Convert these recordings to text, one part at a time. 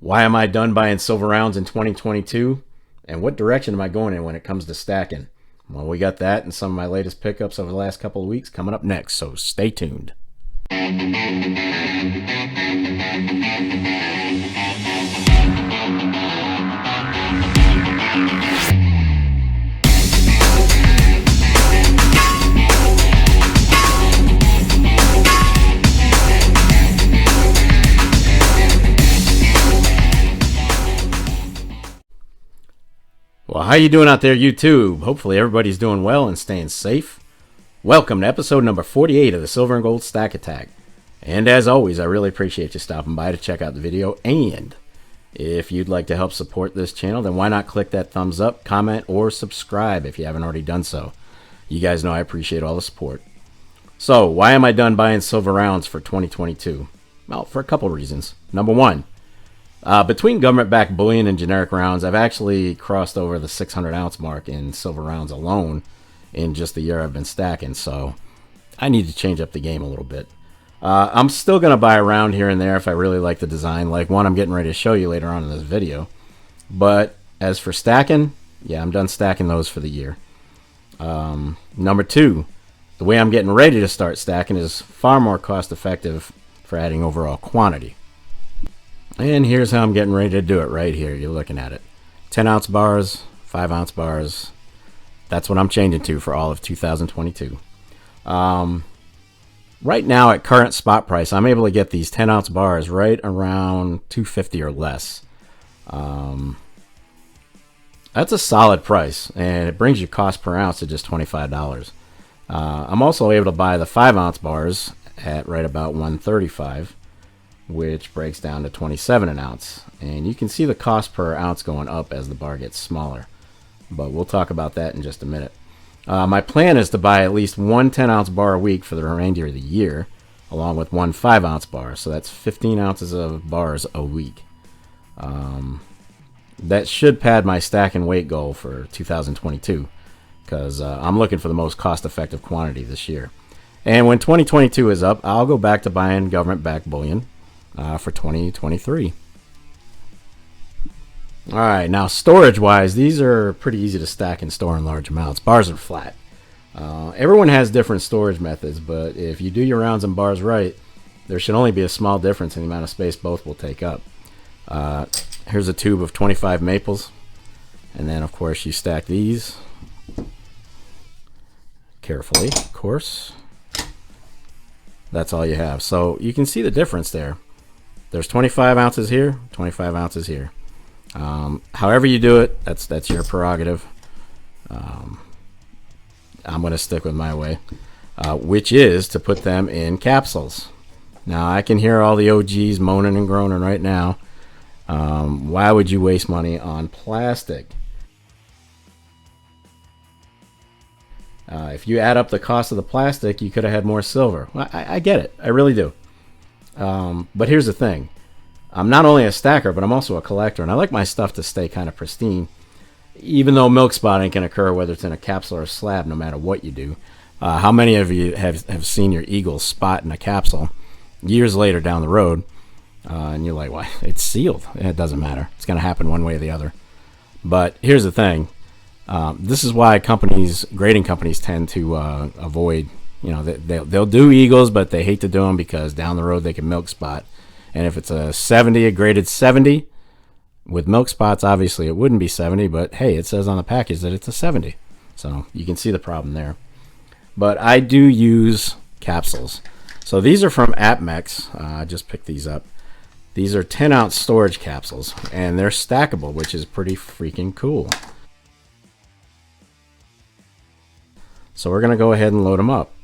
Why am I done buying silver rounds in 2022? And what direction am I going in when it comes to stacking? Well, we got that and some of my latest pickups over the last couple of weeks coming up next, so stay tuned. Well, how you doing out there, YouTube? Hopefully everybody's doing well and staying safe. Welcome to episode number 48 of the Silver and Gold Stack Attack. And as always, I really appreciate you stopping by to check out the video. And if you'd like to help support this channel, then why not click that thumbs up, comment, or subscribe if you haven't already done so. You guys know I appreciate all the support. So, why am I done buying silver rounds for 2022? Well, for a couple reasons. Number one, between government-backed bullion and generic rounds, I've actually crossed over the 600 ounce mark in silver rounds alone in just the year I've been stacking, so I need to change up the game a little bit. I'm still going to buy a round here and there if I really like the design, like one I'm getting ready to show you later on in this video. But as for stacking, yeah, I'm done stacking those for the year. Number two, the way I'm getting ready to start stacking is far more cost-effective for adding overall quantity. And here's how I'm getting ready to do it right here. You're looking at it. 10 ounce bars, 5 ounce bars. That's what I'm changing to for all of 2022. Right now at current spot price, I'm able to get these 10 ounce bars right around $2.50 or less. That's a solid price, and it brings your cost per ounce to just $25. I'm also able to buy the 5 ounce bars at right about $1.35. Which breaks down to 27 an ounce. And you can see the cost per ounce going up as the bar gets smaller. But we'll talk about that in just a minute. My plan is to buy at least one 10 ounce bar a week for the remainder of the year, along with one 5 ounce bar. So that's 15 ounces of bars a week. That should pad my stack and weight goal for 2022, because I'm looking for the most cost-effective quantity this year. And when 2022 is up, I'll go back to buying government-backed bullion for 2023. Alright, now storage-wise, these are pretty easy to stack and store in large amounts. Bars are flat. Everyone has different storage methods, but if you do your rounds and bars right, there should only be a small difference in the amount of space both will take up. Here's a tube of 25 maples, and then of course you stack these carefully, of course. That's all you have. So you can see the difference there. There's 25 ounces here, 25 ounces here. However you do it, that's your prerogative. I'm going to stick with my way, which is to put them in capsules. Now, I can hear all the OGs moaning and groaning right now. Why would you waste money on plastic? If you add up the cost of the plastic, you could have had more silver. Well, I get it. I really do. But here's the thing. I'm not only a stacker, but I'm also a collector, and I like my stuff to stay kind of pristine, even though milk spotting can occur whether it's in a capsule or a slab, no matter what you do. How many of you have seen your eagle spot in a capsule years later down the road, and you're like, well, it's sealed. It doesn't matter. It's going to happen one way or the other. But here's the thing. This is why grading companies tend to avoid, they'll do eagles, but they hate to do them because down the road they can milk spot. And if it's a graded 70 with milk spots, obviously it wouldn't be 70, but hey, it says on the package that it's a 70. So you can see the problem there. But I do use capsules. So these are from AppMex. I just picked these up. These are 10 ounce storage capsules, and they're stackable, which is pretty freaking cool. So we're going to go ahead and load them up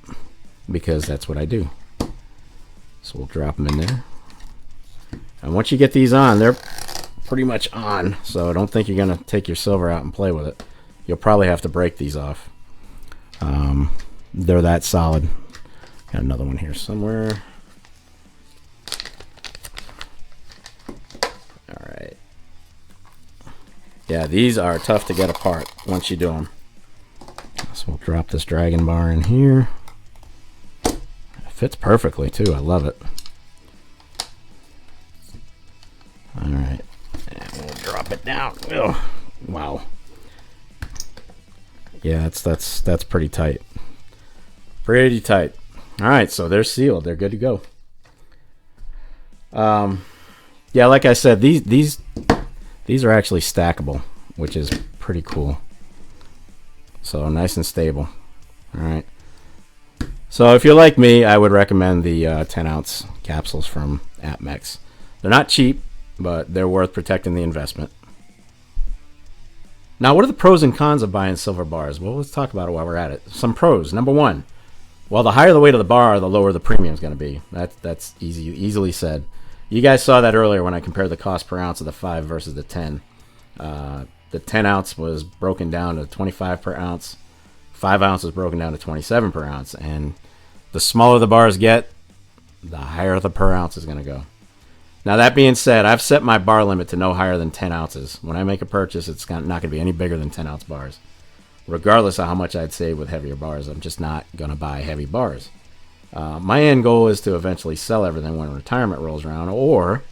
because that's what I do. So we'll drop them in there. And once you get these on, they're pretty much on. So don't think you're going to take your silver out and play with it. You'll probably have to break these off. They're that solid. Got another one here somewhere. All right. Yeah, these are tough to get apart once you do them. So we'll drop this dragon bar in here. It fits perfectly too. I love it. All right. it down. Ugh. Wow. Yeah, that's pretty tight. Pretty tight. All right, so they're sealed. They're good to go. Yeah, like I said, these are actually stackable, which is pretty cool. So nice and stable. All right. So if you're like me, I would recommend the 10-ounce capsules from APMEX. They're not cheap, but they're worth protecting the investment. Now, what are the pros and cons of buying silver bars? Well, let's talk about it while we're at it. Some pros. Number one, well, the higher the weight of the bar, the lower the premium is going to be. That's easily said. You guys saw that earlier when I compared the cost per ounce of the 5 versus the 10. The 10 ounce was broken down to 25 per ounce. 5 ounces broken down to 27 per ounce. And the smaller the bars get, the higher the per ounce is going to go. Now, that being said, I've set my bar limit to no higher than 10 ounces. When I make a purchase, it's not going to be any bigger than 10-ounce bars. Regardless of how much I'd save with heavier bars, I'm just not going to buy heavy bars. My end goal is to eventually sell everything when retirement rolls around, or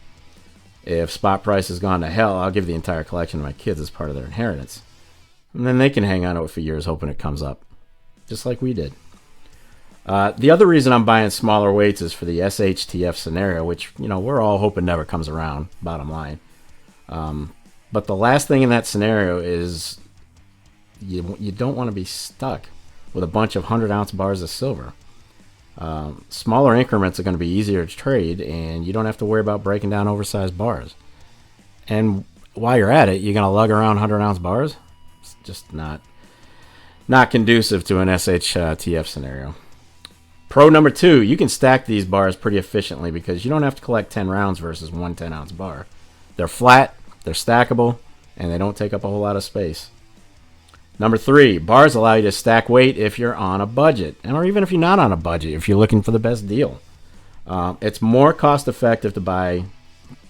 if spot price has gone to hell, I'll give the entire collection to my kids as part of their inheritance. And then they can hang on to it for years hoping it comes up, just like we did. The other reason I'm buying smaller weights is for the SHTF scenario, which, we're all hoping never comes around, bottom line. But the last thing in that scenario is you don't want to be stuck with a bunch of 100-ounce bars of silver. Smaller increments are going to be easier to trade, and you don't have to worry about breaking down oversized bars. And while you're at it, you're going to lug around 100-ounce bars? It's just not conducive to an SHTF scenario. Pro number 2, you can stack these bars pretty efficiently because you don't have to collect 10 rounds versus one 10-ounce bar. They're flat, they're stackable, and they don't take up a whole lot of space. Number 3, bars allow you to stack weight if you're on a budget, or even if you're not on a budget, if you're looking for the best deal. It's more cost effective to buy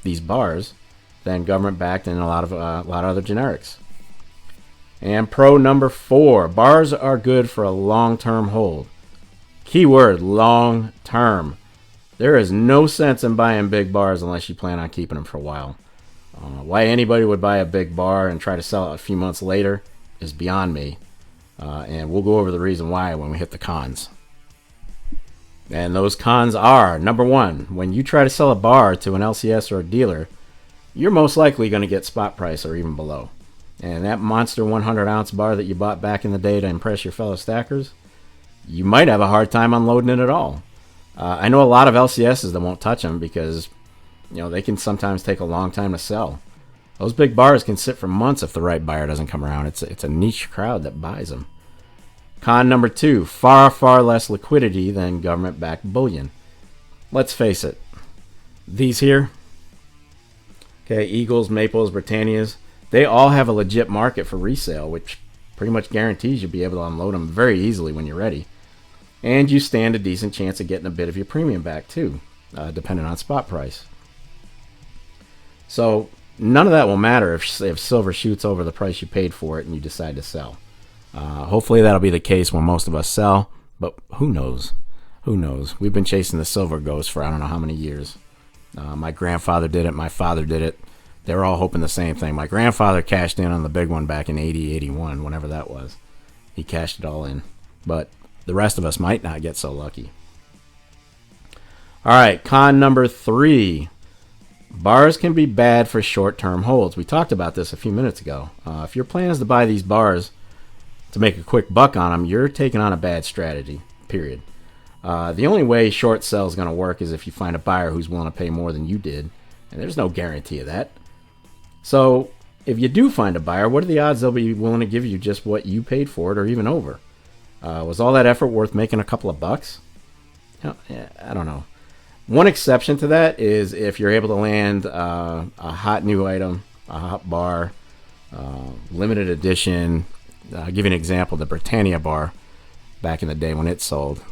these bars than government-backed and a lot of other generics. And pro number 4, bars are good for a long-term hold. Keyword, long term. There is no sense in buying big bars unless you plan on keeping them for a while. Why anybody would buy a big bar and try to sell it a few months later is beyond me. And we'll go over the reason why when we hit the cons. And those cons are, number 1, when you try to sell a bar to an LCS or a dealer, you're most likely going to get spot price or even below. And that monster 100-ounce bar that you bought back in the day to impress your fellow stackers, you might have a hard time unloading it at all. I know a lot of LCSs that won't touch them because, they can sometimes take a long time to sell. Those big bars can sit for months if the right buyer doesn't come around. It's a niche crowd that buys them. Con number 2, far, far less liquidity than government-backed bullion. Let's face it. These here, Eagles, Maples, Britannias, they all have a legit market for resale, which pretty much guarantees you'll be able to unload them very easily when you're ready. And you stand a decent chance of getting a bit of your premium back too, depending on spot price. So none of that will matter if silver shoots over the price you paid for it and you decide to sell. Hopefully that'll be the case when most of us sell, but who knows? Who knows? We've been chasing the silver ghost for I don't know how many years. My grandfather did it. My father did it. They were all hoping the same thing. My grandfather cashed in on the big one back in 80, 81, whenever that was. He cashed it all in. But the rest of us might not get so lucky. All right, con number 3. Bars can be bad for short-term holds. We talked about this a few minutes ago. If your plan is to buy these bars to make a quick buck on them, you're taking on a bad strategy, period. The only way short sell is going to work is if you find a buyer who's willing to pay more than you did. And there's no guarantee of that. So if you do find a buyer, what are the odds they'll be willing to give you just what you paid for it or even over? Was all that effort worth making a couple of bucks? I don't know. One exception to that is if you're able to land a hot new item, a hot bar, limited edition. I'll give you an example, the Britannia bar back in the day when it sold.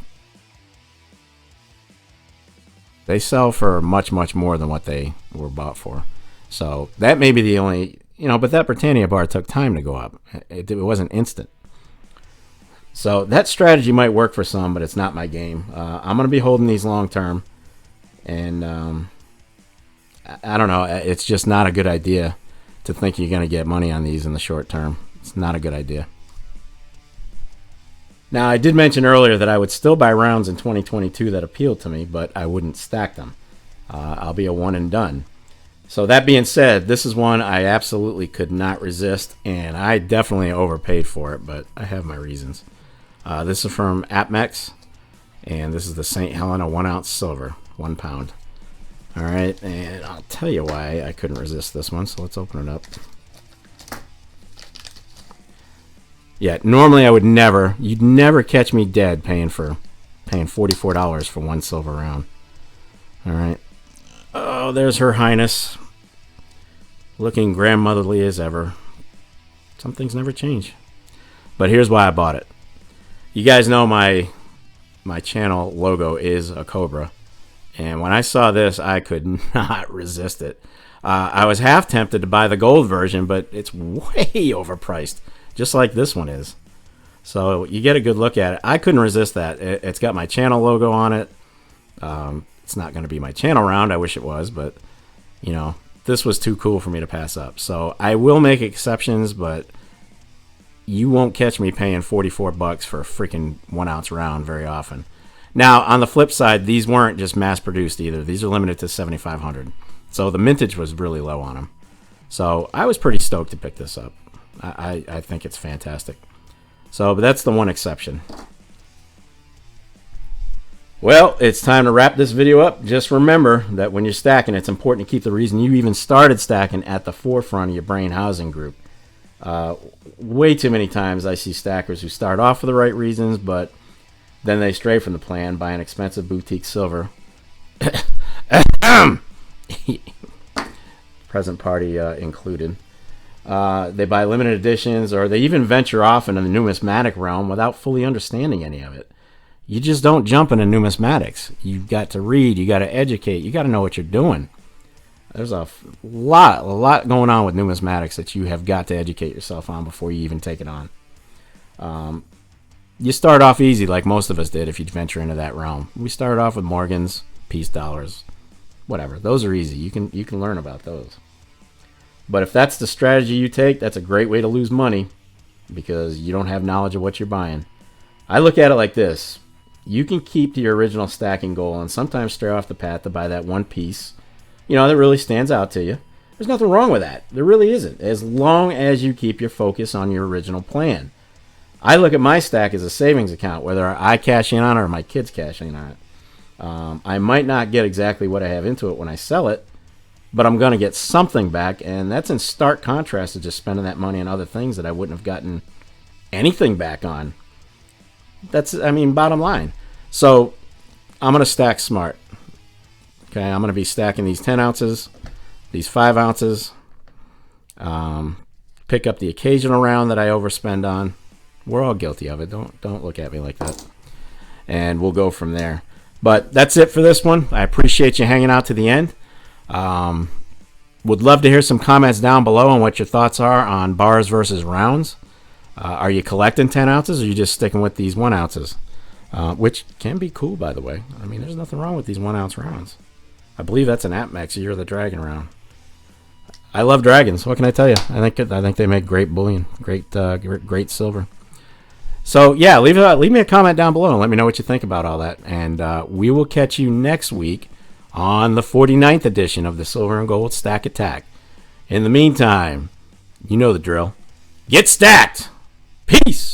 They sell for much, much more than what they were bought for. So that may be the only, but that Britannia bar took time to go up. It wasn't instant. So that strategy might work for some, but it's not my game. I'm going to be holding these long term. And I don't know. It's just not a good idea to think you're going to get money on these in the short term. It's not a good idea. Now, I did mention earlier that I would still buy rounds in 2022 that appealed to me, but I wouldn't stack them. I'll be a one and done. So that being said, this is one I absolutely could not resist, and I definitely overpaid for it, but I have my reasons. This is from APMEX, and this is the St. Helena 1 ounce silver, 1 pound. All right, and I'll tell you why I couldn't resist this one, so let's open it up. Yeah, normally I would never, you'd never catch me dead paying $44 for 1 silver round. All right. Oh, there's Her Highness, looking grandmotherly as ever. Some things never change. But here's why I bought it. You guys know my channel logo is a cobra. And when I saw this, I could not resist it. I was half tempted to buy the gold version, but it's way overpriced, just like this one is. So you get a good look at it. I couldn't resist that. It's got my channel logo on it. It's not going to be my channel round. I wish it was, but, you know, this was too cool for me to pass up. So I will make exceptions, but you won't catch me paying $44 for a freaking 1 ounce round very often. Now, on the flip side, these weren't just mass-produced either. These are limited to 7,500. So the mintage was really low on them. So I was pretty stoked to pick this up. I think it's fantastic. So, but that's the one exception. Well, it's time to wrap this video up. Just remember that when you're stacking, it's important to keep the reason you even started stacking at the forefront of your brain housing group. Way too many times I see stackers who start off for the right reasons, but then they stray from the plan, buying expensive boutique silver. Present party included. They buy limited editions, or they even venture off into the numismatic realm without fully understanding any of it. You just don't jump into numismatics. You've got to read, you got to educate, you got to know what you're doing. There's a lot going on with numismatics that you have got to educate yourself on before you even take it on. You start off easy, like most of us did if you venture into that realm. We started off with Morgans, peace dollars, whatever. Those are easy. You can learn about those. But if that's the strategy you take, that's a great way to lose money because you don't have knowledge of what you're buying. I look at it like this. You can keep to your original stacking goal and sometimes stray off the path to buy that one piece, you know, that really stands out to you. There's nothing wrong with that. There really isn't, as long as you keep your focus on your original plan. I look at my stack as a savings account, whether I cash in on it or my kids cash in on it. I might not get exactly what I have into it when I sell it, but I'm going to get something back, and that's in stark contrast to just spending that money on other things that I wouldn't have gotten anything back on. That's, I mean, bottom line. So I'm going to stack smart. Okay, I'm going to be stacking these 10 ounces, these 5 ounces, pick up the occasional round that I overspend on. We're all guilty of it. Don't look at me like that. And we'll go from there. But that's it for this one. I appreciate you hanging out to the end. Would love to hear some comments down below on what your thoughts are on bars versus rounds. Are you collecting 10 ounces or are you just sticking with these 1 ounces? Which can be cool, by the way. I mean, there's nothing wrong with these 1 ounce rounds. I believe that's an APMEX Year of the Dragon round. I love dragons. What can I tell you? I think they make great bullion, great silver. So yeah, leave me a comment down below and let me know what you think about all that. And we will catch you next week on the 49th edition of the Silver and Gold Stack Attack. In the meantime, you know the drill. Get stacked. Peace.